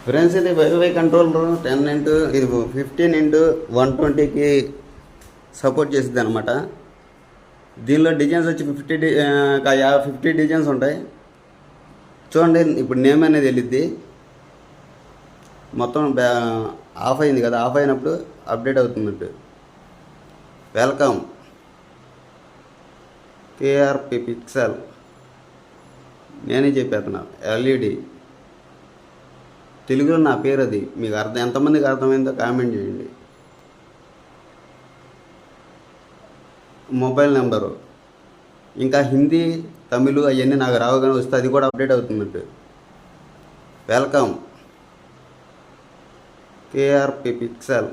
Friends, ఇది wifi controller 10 ఇది 15x120కి support చేసిద్ది అనమాట. దీనిలో డిజైన్స్ వచ్చి 50 డిజైన్స్ ఉంటాయి. చూడండి, ఇప్పుడు నేమ్ అనేది వెళ్ళిద్ది. మొత్తం ఆఫ్ అయింది కదా, ఆఫ్ అయినప్పుడు అప్డేట్ అవుతున్నట్టు. Welcome KRP pixel. నేనే చెప్పేస్తున్నా, ఎల్ఈడి. తెలుగులో నా పేరు అది. మీకు ఎంతమందికి అర్థమైందో కామెంట్ చేయండి. మొబైల్ నెంబరు, ఇంకా హిందీ, తమిళ్ అవన్నీ నాకు రావుగానే వస్తే అది కూడా అప్డేట్ అవుతున్నట్టు. Welcome KRP pixel.